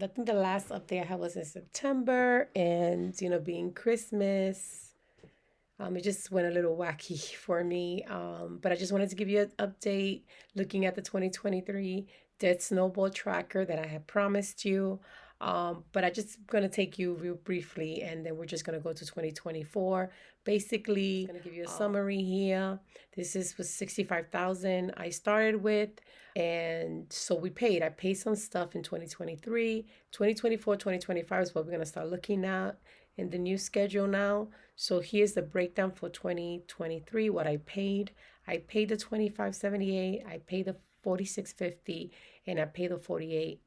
I think the last update I had was in September, and being Christmas, it just went a little wacky for me. But I just wanted to give you an update looking at the 2023 Dead Snowball tracker that I had promised you. But I just gonna take you real briefly, and then we're just gonna go to 2024. Basically, gonna give you a summary here. This is was 65,000 I started with, and so we paid. I paid some stuff in 2023, 2024, 2025 is what we're gonna start looking at in the new schedule now. So here's the breakdown for 2023, what I paid. I paid the 2578, I paid the 4650, and I paid the 48.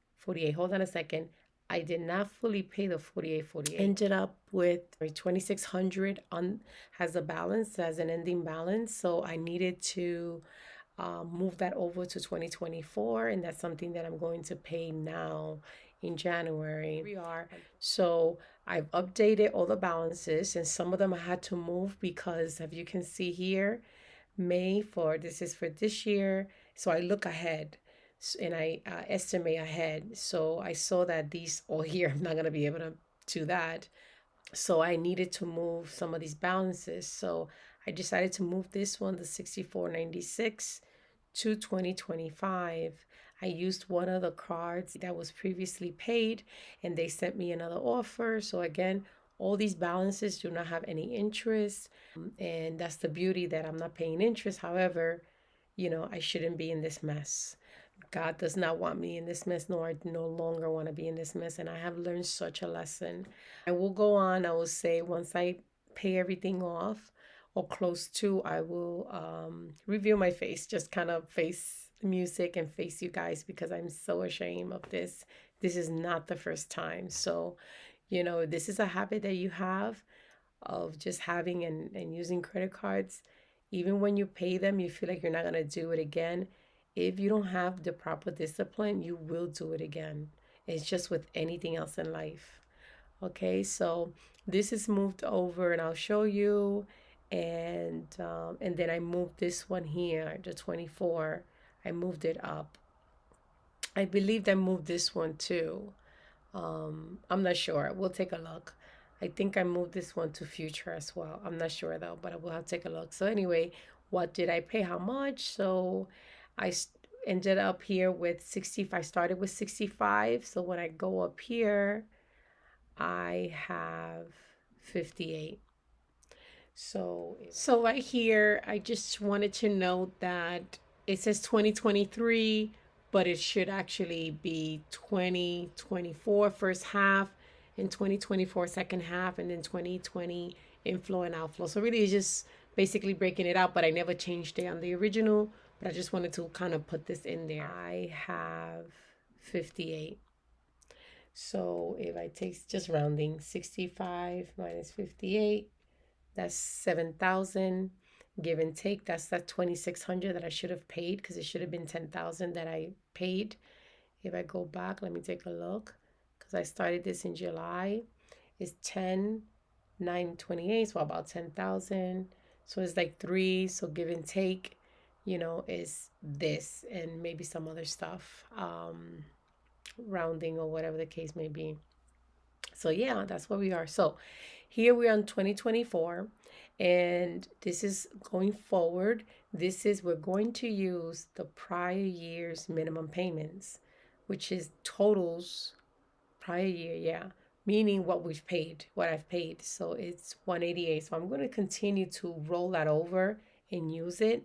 Hold on a second. I did not fully pay the 48. Ended up with 2600 on has a balance, has an ending balance. So I needed to move that over to 2024, and that's something that I'm going to pay now in January. We are. So I've updated all the balances, and some of them I had to move because, as you can see here, this is for this year. So I look ahead and I estimate ahead. So I saw that these all here, I'm not going to be able to do that. So I needed to move some of these balances. So I decided to move this one, the 6496, to 2025. I used one of the cards that was previously paid, and they sent me another offer. So again, all these balances do not have any interest, and that's the beauty, that I'm not paying interest. However, I shouldn't be in this mess. God does not want me in this mess, nor I no longer want to be in this mess. And I have learned such a lesson. I will go on. I will say, once I pay everything off or close to, I will reveal my face, just kind of face the music and face you guys, because I'm so ashamed of this. This is not the first time. So, this is a habit that you have of just having and using credit cards. Even when you pay them, you feel like you're not going to do it again. If you don't have the proper discipline, you will do it again. It's just with anything else in life. Okay, so this is moved over, and I'll show you. And then I moved this one here, the 24. I moved it up. I believed I moved this one too. I'm not sure. We'll take a look. I think I moved this one to future as well. I'm not sure though, but I will have to take a look. So anyway, what did I pay? How much? So I ended up here with 65. I started with 65. So when I go up here, I have 58. So right here, I just wanted to note that it says 2023, but it should actually be 2024 first half, and 2024 second half, and then 2020 inflow and outflow. So really it's just basically breaking it out, but I never changed it on the original, but I just wanted to kind of put this in there. I have 58. So if I take, just rounding, 65 minus 58, that's 7,000, give and take. That's that 2,600 that I should have paid, because it should have been 10,000 that I paid. If I go back, let me take a look, because I started this in July. It's 10,928, so about 10,000. So it's like 3. So give and take, is this and maybe some other stuff, rounding or whatever the case may be. So yeah, that's where we are. So here we are in 2024, and this is going forward. We're going to use the prior year's minimum payments, which is totals prior year, yeah, meaning what I've paid. So it's 188. So I'm going to continue to roll that over and use it,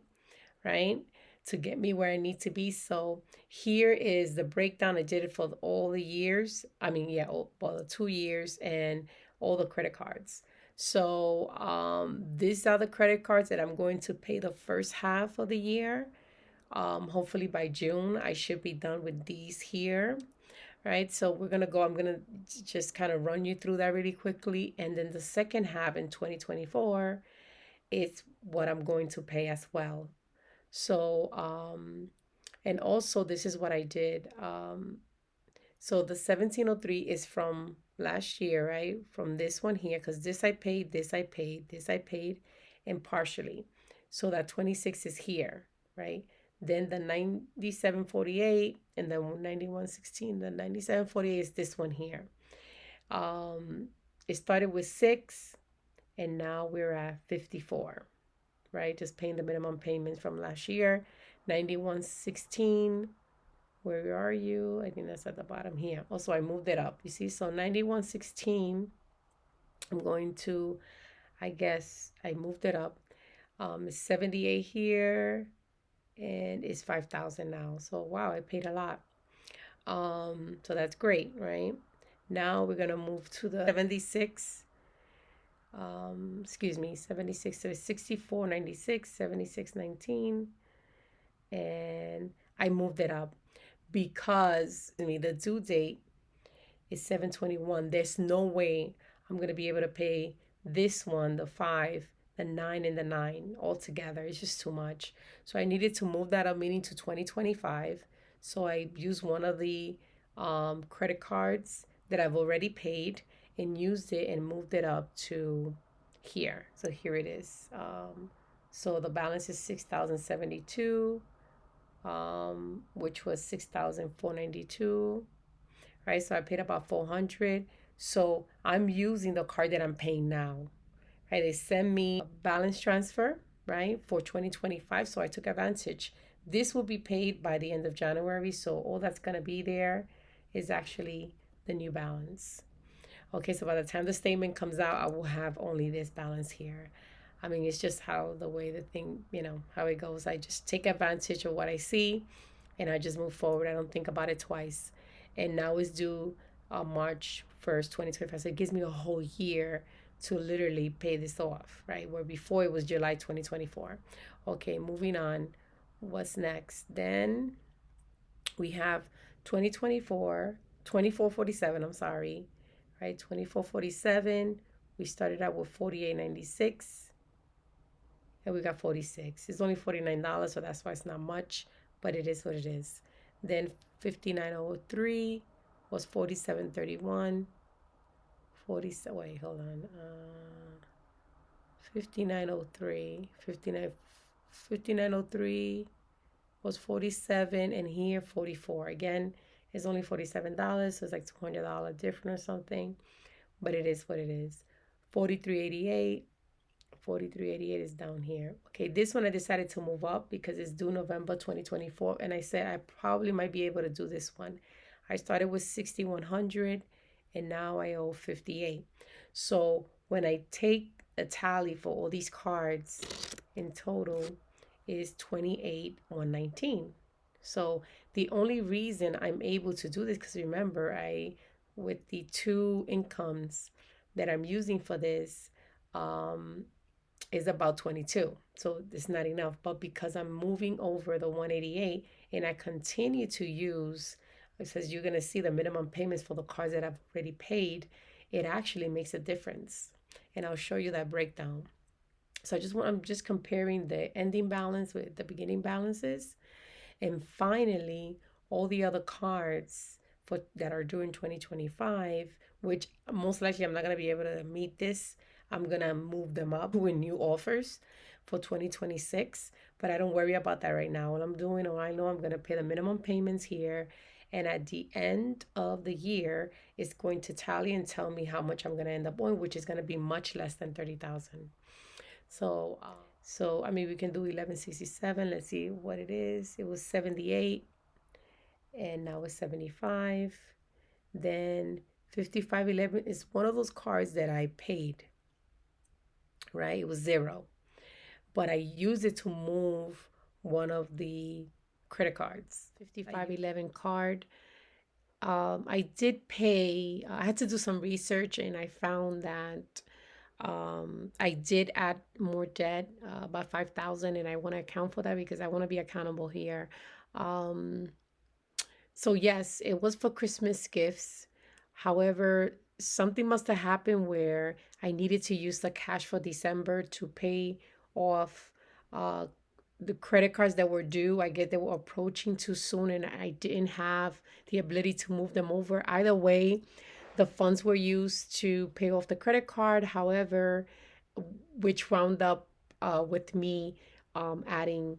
right, to get me where I need to be. So here is the breakdown. I did it for all the years. The 2 years and all the credit cards. So these are the credit cards that I'm going to pay the first half of the year. Hopefully by June, I should be done with these here. Right, so I'm gonna just kind of run you through that really quickly. And then the second half in 2024 is what I'm going to pay as well. So, and also this is what I did. So the 1703 is from last year, right? From this one here, because this I paid, this I paid, this I paid, and partially. So that 26 is here, right? Then the 9748 and the 9116. The 9748 is this one here. It started with 6 and now we're at 54, right? Just paying the minimum payments from last year. 9116. Where are you? I think that's at the bottom here. Also, I moved it up. You see, so 9116. I'm going to, I guess I moved it up. It's 78 here and it's 5,000 now. So wow, I paid a lot. So that's great, right? Now we're gonna move to the 76. Excuse me, 76. So it's 64.96, 76.19, and I moved it up because the due date is 7/21. There's no way I'm gonna be able to pay this one, the 5, the 9, and the 9 all together. It's just too much. So I needed to move that up, meaning to 2025. So I used one of the credit cards that I've already paid and used it and moved it up to here. So here it is. So the balance is 6,072, which was 6,492. Right? So I paid about 400. So I'm using the card that I'm paying now. Right? They send me a balance transfer, right, for 2025. So I took advantage. This will be paid by the end of January. So all that's going to be there is actually the new balance. Okay, so by the time the statement comes out, I will have only this balance here. I mean, it's just how the way the thing, how it goes. I just take advantage of what I see and I just move forward. I don't think about it twice. And now it's due March 1st, 2025. So it gives me a whole year to literally pay this off, right? Where before it was July 2024. Okay, moving on. What's next? Then we have 2024, 2447, I'm sorry, right? 2447. We started out with 48.96 and we got 46. It's only $49, so that's why it's not much, but it is what it is. Then 5903 was 47.31. 5903. 5903 was 47 and here 44. Again, it's only $47, so it's like $200 different or something, but it is what it is. 4388. 4388 is down here. Okay, this one I decided to move up because it's due November 2024, and I said I probably might be able to do this one. I started with 6,100 and now I owe 58. So when I take a tally for all these cards, in total is 28,119. So the only reason I'm able to do this, because remember, with the two incomes that I'm using for this, is about 22. So it's not enough. But because I'm moving over the 188 and I continue to use, it says you're going to see the minimum payments for the cards that I've already paid, it actually makes a difference. And I'll show you that breakdown. So I'm just comparing the ending balance with the beginning balances. And finally, all the other cards that are due in 2025, which most likely I'm not going to be able to meet this. I'm going to move them up with new offers for 2026, but I don't worry about that right now. All I know I'm going to pay the minimum payments here. And at the end of the year, it's going to tally and tell me how much I'm going to end up owing, which is going to be much less than 30,000. So I mean, we can do 1167. Let's see what it is. It was 78 and now it's 75. Then 5511 is one of those cards that I paid, right? It was 0, but I used it to move one of the credit cards. 5511 card. I did pay. I had to do some research and I found that I did add more debt, about 5,000, and I want to account for that because I want to be accountable here. So yes, it was for Christmas gifts. However, something must have happened where I needed to use the cash for December to pay off the credit cards that were due. I guess they were approaching too soon and I didn't have the ability to move them over. Either way, the funds were used to pay off the credit card. However, which wound up with me adding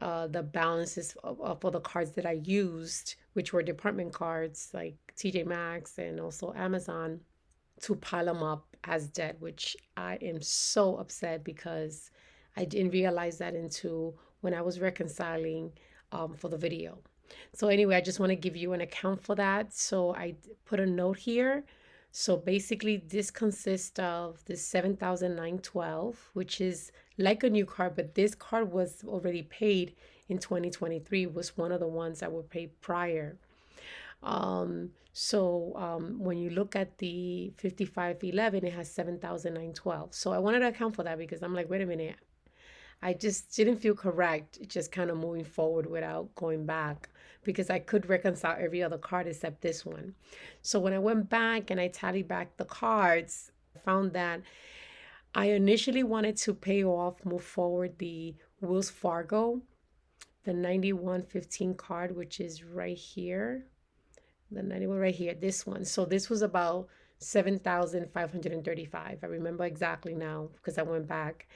the balances for the cards that I used, which were department cards like TJ Maxx and also Amazon, to pile them up as debt, which I am so upset because I didn't realize that until when I was reconciling for the video. So anyway, I just want to give you an account for that. So I put a note here. So basically, this consists of the 7,912, which is like a new card, but this card was already paid in 2023. Was one of the ones that were paid prior. When you look at the 5511, it has 7,912. So I wanted to account for that because I'm like, wait a minute, I just didn't feel correct, just kind of moving forward without going back because I could reconcile every other card except this one. So when I went back and I tallied back the cards, I found that I initially wanted to pay off, move forward the Wells Fargo, the 9115 card, which is right here. The 91 right here, this one. So this was about 7,535. I remember exactly now because I went back.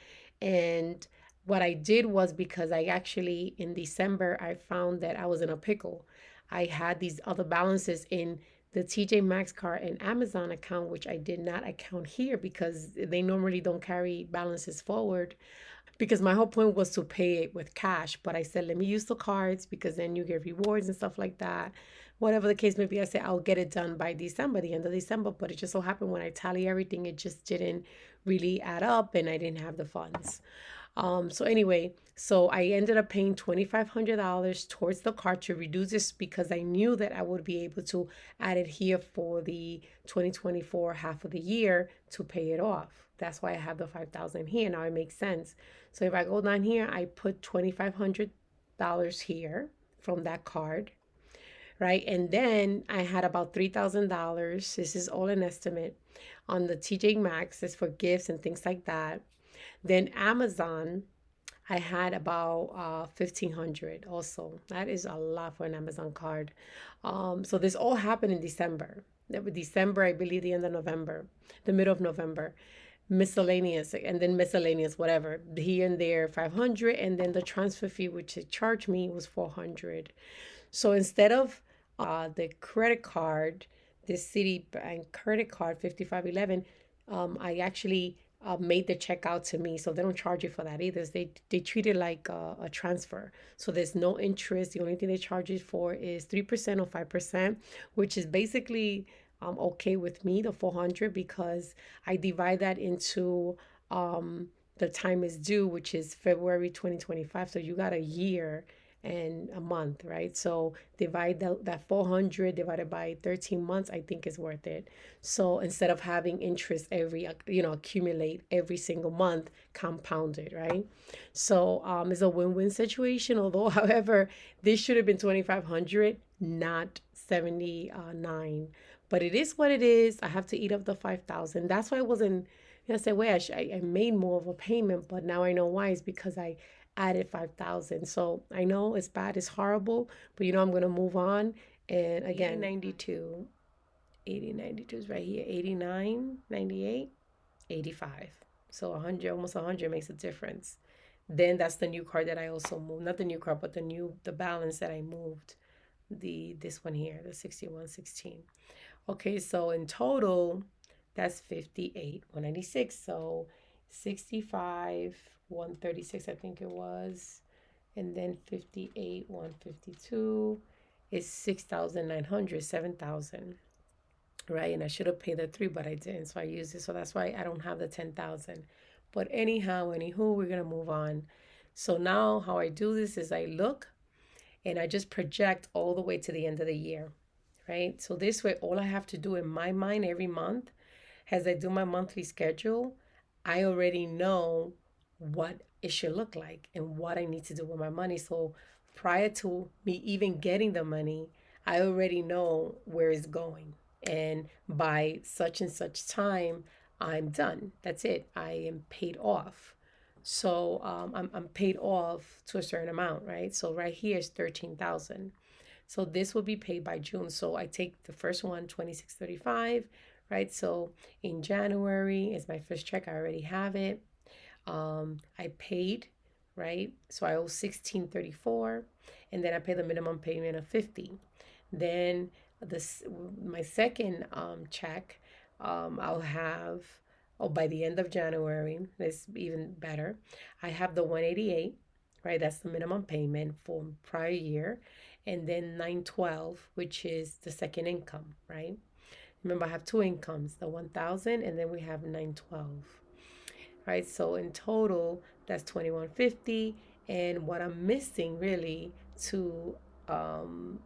And what I did was because I actually, in December, I found that I was in a pickle. I had these other balances in the TJ Maxx card and Amazon account, which I did not account here because they normally don't carry balances forward. Because my whole point was to pay it with cash, but I said, let me use the cards because then you get rewards and stuff like that. Whatever the case may be, I said, I'll get it done by December, the end of December. But it just so happened when I tally everything, it just didn't really add up and I didn't have the funds. So anyway, so I ended up paying $2,500 towards the card to reduce this because I knew that I would be able to add it here for the 2024 half of the year to pay it off. That's why I have the 5,000 here. Now it makes sense. So if I go down here, I put $2,500 here from that card, right? And then I had about $3,000. This is all an estimate on the TJ Maxx. It's for gifts and things like that. Then Amazon, I had about 1,500 also. That is a lot for an Amazon card. So this all happened in December. December, I believe the end of November, the middle of November. Miscellaneous and then miscellaneous, whatever, here and there, 500. And then the transfer fee, which it charged me, was 400. So instead of the credit card, the Citibank credit card, 5511, I actually made the check out to me, so they don't charge you for that either. They treat it like a transfer, so there's no interest. The only thing they charge you for is 3% or 5%, which is basically okay with me, the 400, because I divide that into the time is due, which is February 2025. So you got a year and a month, right? So divide that 400 divided by 13 months, I think is worth it. So instead of having interest every, accumulate every single month, compounded, right? So it's a win-win situation. Although, however, this should have been 2,500, not 79. But it is what it is. I have to eat up the 5,000. That's why I wasn't. I said, wait, I made more of a payment, but now I know why. It's because I added 5,000. So I know it's bad, it's horrible, but I'm going to move on. And again, 92, 80, 92 is right here, 89, 98, 85. So 100, almost 100 makes a difference. Then that's the new card that I also moved. Not the new card, but the balance that I moved. This one here, the 6116. Okay, so in total, that's 58, 196. So 65, 136, I think it was. And then 58, 152 is 6,900, 7,000. Right? And I should have paid the 3, but I didn't. So I used it. So that's why I don't have the 10,000. But anywho, we're going to move on. So now how I do this is I look and I just project all the way to the end of the year. Right? So this way, all I have to do in my mind every month, as I do my monthly schedule, I already know what it should look like and what I need to do with my money. So prior to me even getting the money, I already know where it's going. And by such and such time, I'm done. That's it. I am paid off. So I'm paid off to a certain amount, right? So right here is 13,000. So this will be paid by June. So I take the first one, 2635, right? So in January is my first check. I already have it. I paid right? So I owe 1634, and then I pay the minimum payment of 50. Then this my second check, I'll have, oh, by the end of January, it's even better. I have the 188, right? That's the minimum payment for prior year, and then 912, which is the second income, right? Remember, I have two incomes, the 1000, and then we have 912, right? So in total, that's 2150. And what I'm missing really um,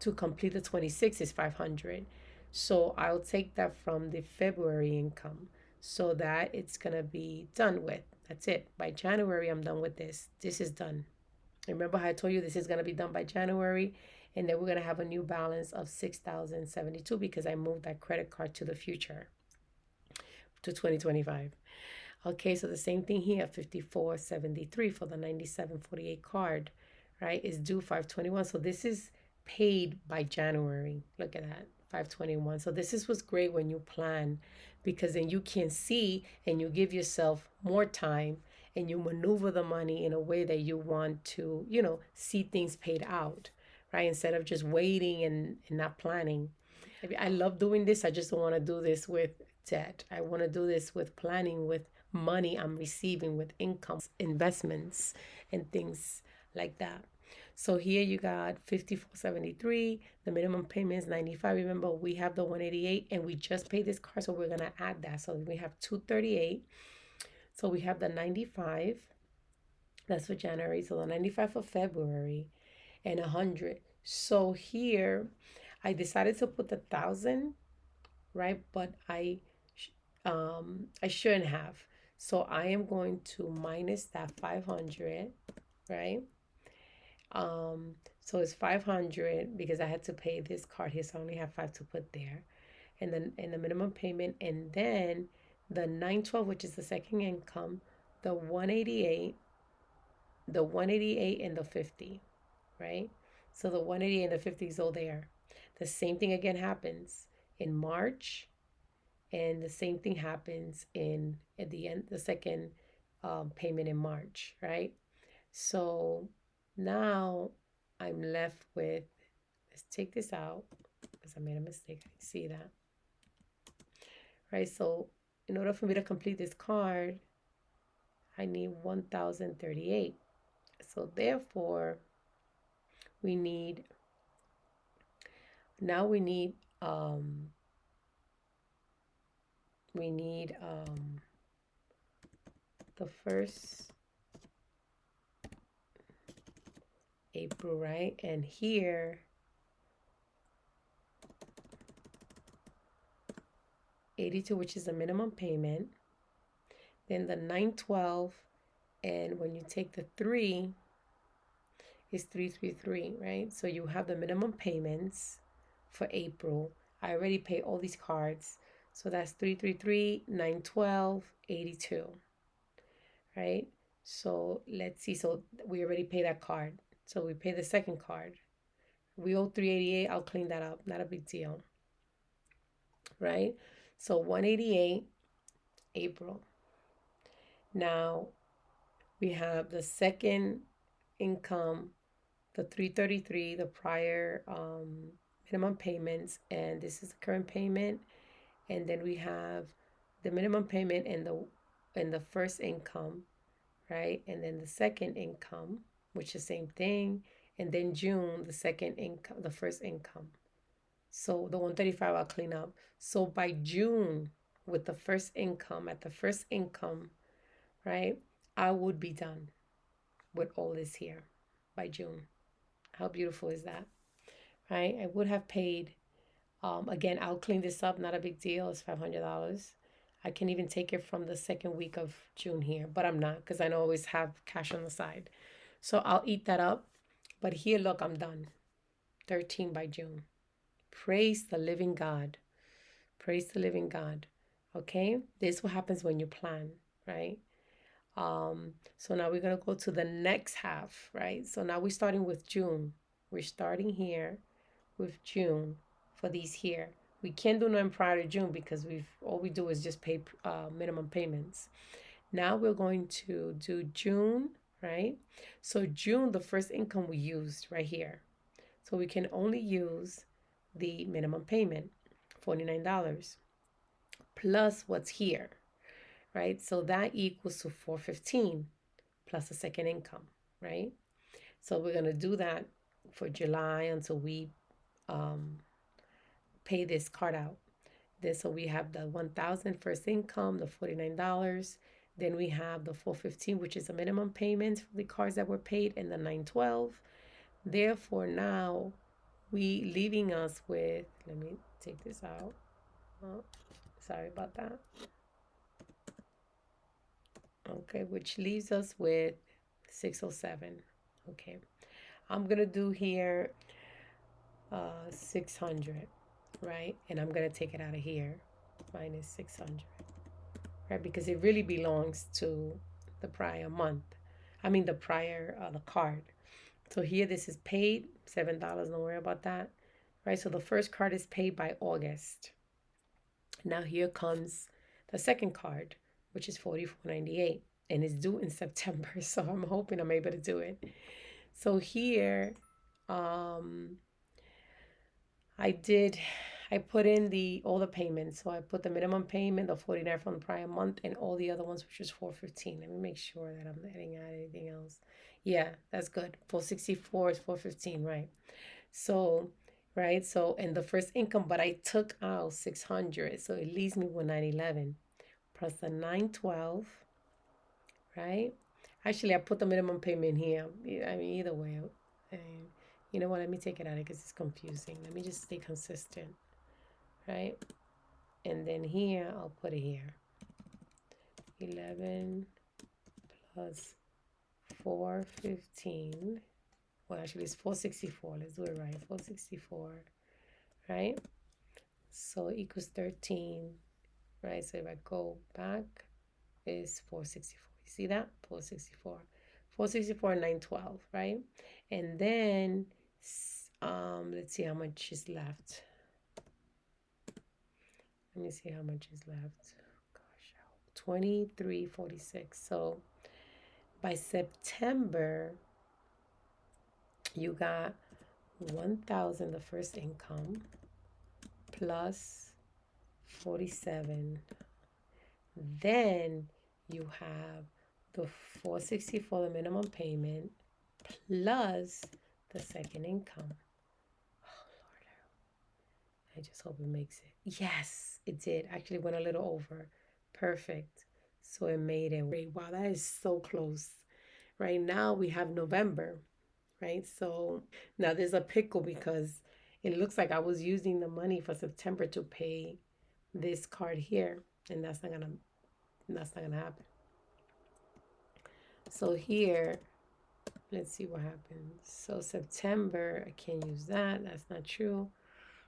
to complete the 26 is 500. So I'll take that from the February income so that it's going to be done with. That's it. By January, I'm done with this. This is done. Remember how I told you this is going to be done by January? And then we're going to have a new balance of 6,072 because I moved that credit card to the future, to 2025. Okay, so the same thing here, 5473 for the 9748 card, right? Is due 521. So this is paid by January. Look at that, 521. So this is what's great when you plan, because then you can see and you give yourself more time and you maneuver the money in a way that you want to, see things paid out, right? Instead of just waiting and not planning. I love doing this. I just don't want to do this with debt. I want to do this with planning, with money I'm receiving, with income, investments, and things like that. So here you got 5473. The minimum payment is 95. Remember, we have the 188 and we just paid this card, so we're gonna add that. So we have 238. So we have the 95. That's for January. So the 95 for February and 100. So here I decided to put the 1,000, right? But I shouldn't have. So I am going to minus that 500, right? So it's 500 because I had to pay this card here, so I only have 5 to put there. And then in the minimum payment, and then the 912, which is the second income, the 188, and the 50, right? So the 188 and the 50 is all there. The same thing again happens in March, and the same thing happens at the end, the second payment in March, right? So now I'm left with, let's take this out because I made a mistake. I see that, right? So in order for me to complete this card, I need 1,038. So therefore, we need, now we need the first April, right? And here 82, which is the minimum payment. Then the 912, and when you take the 3 is 333, right? So you have the minimum payments for April. I already paid all these cards. So that's 333, 912, 82, right? So let's see. So we already paid that card. So we pay the second card. We owe 388. I'll clean that up. Not a big deal, right? So 188, April. Now we have the second income, the 333, the prior minimum payments, and this is the current payment. And then we have the minimum payment and the first income, right? And then the second income, which is the same thing. And then June, the second income, the first income. So the 135 I'll clean up. So by June, with the first income, at the first income, right, I would be done with all this here by June. How beautiful is that, right? I would have paid, again, I'll clean this up, not a big deal. It's $500. I can even take it from the second week of June here, but I'm not because I always have cash on the side. So I'll eat that up. But here, look, I'm done. 13 by June. Praise the living God. Praise the living God. Okay? This is what happens when you plan, right? So now we're going to go to the next half, right? So now we're starting with June. We're starting here with June for these here. We can't do nothing prior to June because all we do is just pay minimum payments. Now we're going to do June, right? So June, the first income we used right here. So we can only use the minimum payment, $49, plus what's here, right? So that equals to 415 plus a second income, right? So we're gonna do that for July until we um, pay this card out. Then so we have the 1,000 first income, the $49. Then we have the 415, which is a minimum payment for the cards that were paid, and the 912. Therefore, now we leaving us with, let me take this out. Oh, sorry about that. Okay, which leaves us with 607. Okay, I'm gonna do here 600, right? And I'm gonna take it out of here, minus 600, right? Because it really belongs to the prior month. I mean the card. So here this is paid, $7, don't worry about that, right? So the first card is paid by August. Now here comes the second card, which is $44.98, and it's due in September. So I'm hoping I'm able to do it. So here, I put in all the payments. So I put the minimum payment, the 49 from the prior month, and all the other ones, which was 415. Let me make sure that I'm not adding anything else. Yeah, that's good. 464 is 415, right? So, right. So, and the first income, but I took out 600. So it leaves me with 911 plus the 912, right? Actually, I put the minimum payment here. I mean, either way. You know what? Let me take it out because it's confusing. Let me just stay consistent, right? And then here, I'll put it here. 11 plus 415. Well, actually, it's 464. Let's do it right. 464, right? So equals 13, right? So if I go back, is 464. You see that? 464. 464 and 912, right? And then, let's see how much is left. Let me see how much is left. Gosh, 23.46. So by September, you got 1,000, the first income, plus 47. Then you have the 464, the minimum payment, plus the second income. Oh, Lord. I just hope it makes it. Yes, it did. Actually went a little over. Perfect. So it made it. Wow, that is so close. Right now we have November, right? So now there's a pickle because it looks like I was using the money for September to pay this card here, and that's not gonna happen. So here, let's see what happens. So September, I can't use that. That's not true.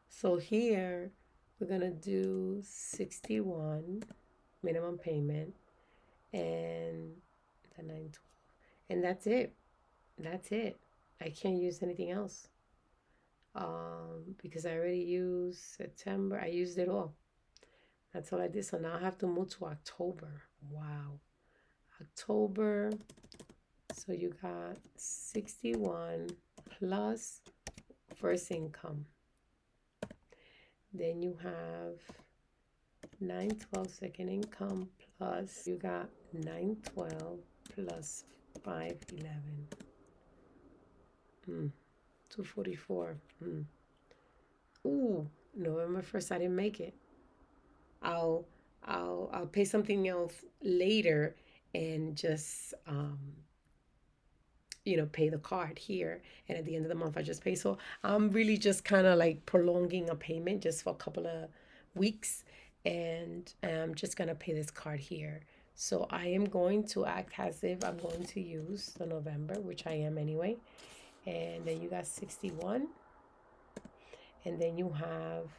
So here, we're gonna do 61 minimum payment and the 912, and that's it. That's it. I can't use anything else. Because I already used September. I used it all. That's all I did. So now I have to move to October. Wow. October. So you got 61 plus first income. Then you have 912 second income plus you got 912 plus 511. 244. Ooh, November 1st I didn't make it. I'll pay something else later and just pay the card here, and at the end of the month I just pay. So I'm really just kind of like prolonging a payment just for a couple of weeks, and I'm just gonna pay this card here. So I am going to act as if I'm going to use the November, which I am anyway. And then you got 61, and then you have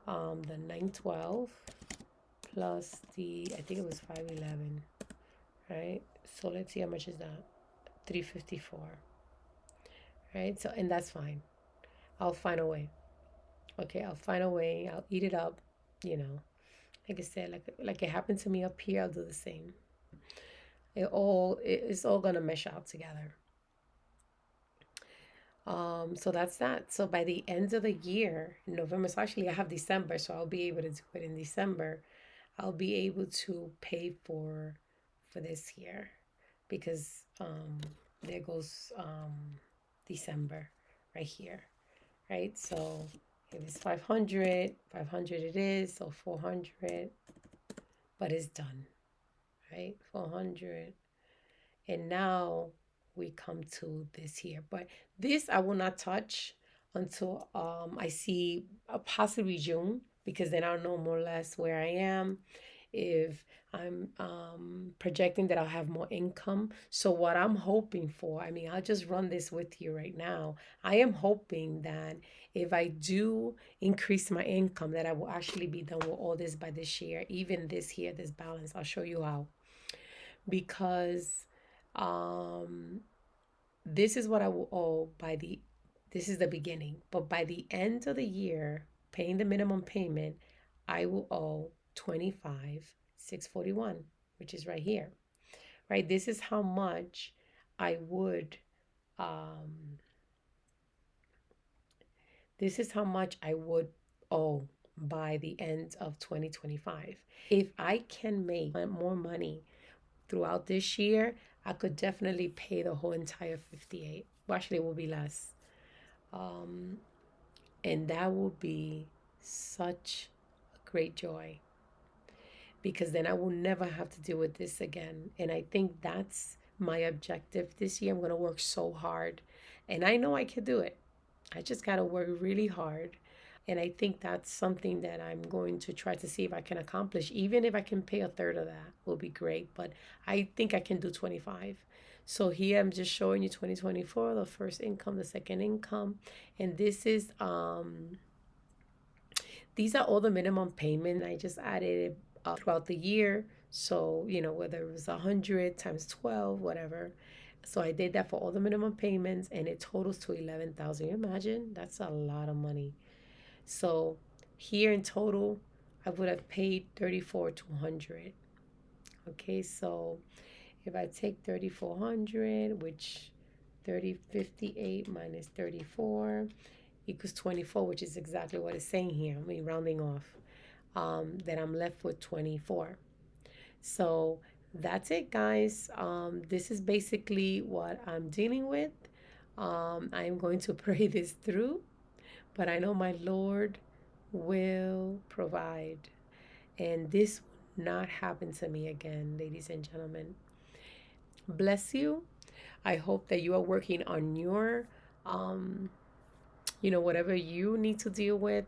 the 912 plus I think it was 511, right? So let's see how much is that. 354, right? So, and that's fine. I'll find a way. Okay, I'll find a way. I'll eat it up, like I said, like it happened to me up here, I'll do the same. it's all gonna mesh out together. So that's that. So by the end of the year, in November, so actually I have December, so I'll be able to do it in December. I'll be able to pay for this year because there goes December right here, right? So if it's 500, 500 it is, so 400, but it's done, right? 400. And now we come to this here. But this I will not touch until I see possibly June, because then I'll know more or less where I am. If I'm projecting that I'll have more income. So what I'm hoping for, I mean, I'll just run this with you right now. I am hoping that if I do increase my income, that I will actually be done with all this by this year, even this year, this balance. I'll show you how. Because um this is what I will owe by the this is the beginning, but by the end of the year, paying the minimum payment, I will owe 25,641, which is right here. Right? I would um this is how much I would owe by the end of 2025. If I can make more money throughout this year, I could definitely pay the whole entire 58. Well, actually, it will be less. Um, and that will be such a great joy, because then I will never have to deal with this again. And I think that's my objective this year. I'm going to work so hard. And I know I can do it. I just got to work really hard. And I think that's something that I'm going to try to see if I can accomplish. Even if I can pay a third of that, will be great. But I think I can do 25. So here I'm just showing you 2024, the first income, the second income. And these are all the minimum payment. I just added it up throughout the year. So, whether it was 100 times 12, whatever. So I did that for all the minimum payments, and it totals to 11,000. You imagine? That's a lot of money. So here in total, I would have paid 34,200. Okay, so if I take 3,400, which 3058 minus 34 equals 24, which is exactly what it's saying here. I mean, rounding off, then I'm left with 24. So that's it, guys. This is basically what I'm dealing with. I'm going to pray this through, but I know my Lord will provide. And this will not happen to me again, ladies and gentlemen. Bless you. I hope that you are working on your, whatever you need to deal with,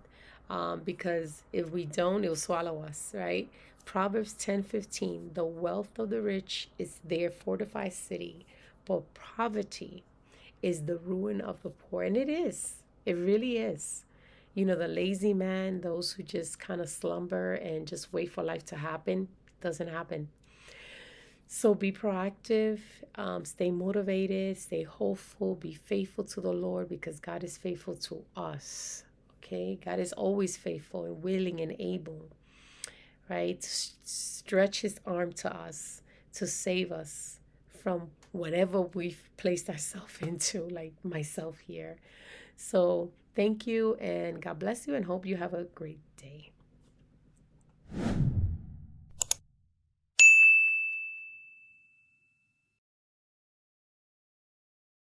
because if we don't, it'll swallow us, right? Proverbs 10:15. The wealth of the rich is their fortified city, but poverty is the ruin of the poor. And it is. It really is. The lazy man, those who just kind of slumber and just wait for life to happen, doesn't happen. So be proactive, stay motivated, stay hopeful, be faithful to the Lord, because God is faithful to us. Okay? God is always faithful and willing and able, right? Stretch his arm to us to save us from whatever we've placed ourselves into, like myself here. So thank you, and God bless you, and hope you have a great day.